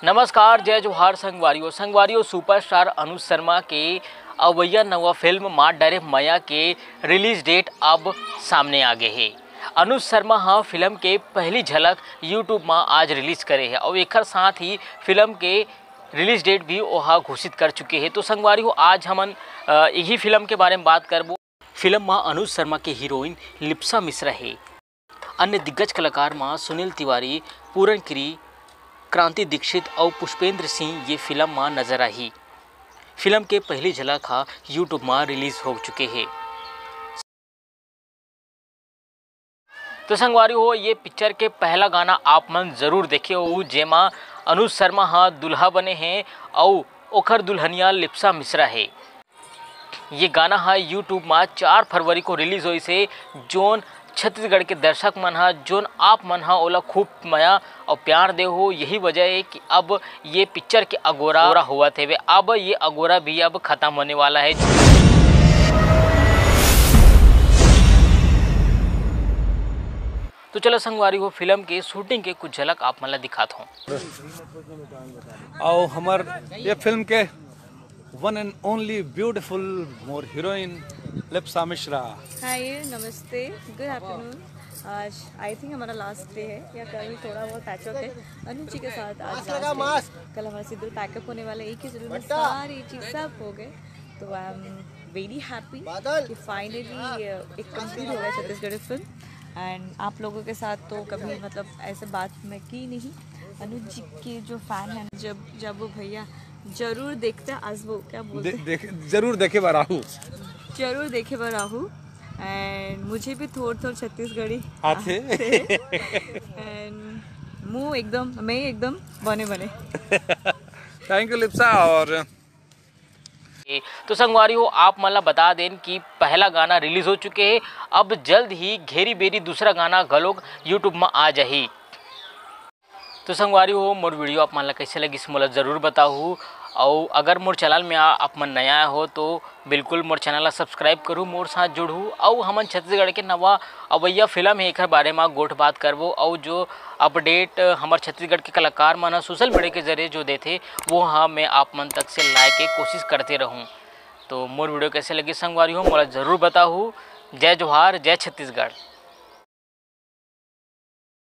नमस्कार, जय जोहार संगवारियों सुपरस्टार अनुज शर्मा के अवैया नवा फिल्म माँ डरे मया के रिलीज डेट अब सामने आ गए है। अनुज शर्मा हाँ फिल्म के पहली झलक यूट्यूब में आज रिलीज़ करे है और एक साथ ही फिल्म के रिलीज डेट भी वहाँ घोषित कर चुके हैं। तो संगवारियों आज हमन यही फिल्म के बारे में बात करबो। फिल्म में अनुज शर्मा के हीरोइन लिप्सा मिश्रा है। अन्य दिग्गज कलाकार में सुनील तिवारी, पूरन किरी, क्रांति दीक्षित और पुष्पेंद्र सिंह ये फिल्म में नजर आई। फिल्म के पहली झलक हाँ यूट्यूब में रिलीज हो चुके हैं। तो संगवारी हो ये पिक्चर के पहला गाना आप मन जरूर देखे हो, जेमा अनुज शर्मा हाँ दुल्हा बने हैं और ओखर दुल्हनिया लिप्सा मिश्रा है। ये गाना हाँ यूट्यूब में 4 फरवरी को रिलीज हुई से जोन छत्तीसगढ़ के दर्शक मन हा जोन आप मन हा ओला खूब माया और प्यार दे हो। यही वजह है कि अब ये पिक्चर के अगोरा हुआ थे वे अब ये अगोरा भी अब खत्म होने वाला है। तो चलो संगवारी हो फिल्म के शूटिंग के कुछ झलक आप मला दिखाता हूँ। और हमार ये फिल्म के one and only beautiful more heroine Lipsa Mishra. Hi नमस्ते, गुड आफ्टरनून। आज आई थिंक हमारा लास्ट डे है या कल थोड़ा बहुत पैचअप है। अनुज जी के साथ आज लास्ट डे, कल हमारा शेड्यूल पैकअप होने वाला है। एक ही शेड्यूल में सारी चीज़ सब हो गए। तो आई एम वेरी हैप्पी कि फाइनली एक कंप्लीट हो गया छत्तीसगढ़ी फिल्म। एंड आप लोगों के साथ तो कभी मतलब ऐसे बात मैं की नहीं। अनुज जी के जो फैन हैं जब वो भैया जरूर देखते आज वो क्या बोलते जरूर देखे बराहू एंड मुझे भी थोड़ छत्तीसगढ़ी आते एंड मुँह एकदम मैं एकदम बने थैंक यू लिप्सा। और तो संगवारी हो आप मला बता दें कि पहला गाना रिलीज हो चुके हैं। अब जल्द ही घेरी बेरी दूसरा गाना गलोग यूट्यूब में आ जाही। तो संगवारी हो मोर वीडियो आप मला कैसे लगी मोला ज़रूर बताओ। और अगर मोर चैनल में आप मन नया हो तो बिल्कुल मोर चैनल सब्सक्राइब करूँ, मोर साथ जुड़ू और हमन छत्तीसगढ़ के नवा अवैया फिल्म है एक बारे में गोठ बात करबो। और जो अपडेट हमारे छत्तीसगढ़ के कलाकार मन सोशल मीडिया के जरिए जो देते वो हाँ मैं आप मन तक से लाए के कोशिश करते रहूँ। तो मोर वीडियो कैसे लगी संगवारी हो मोला ज़रूर बताओ। जय जोहार, जय छत्तीसगढ़।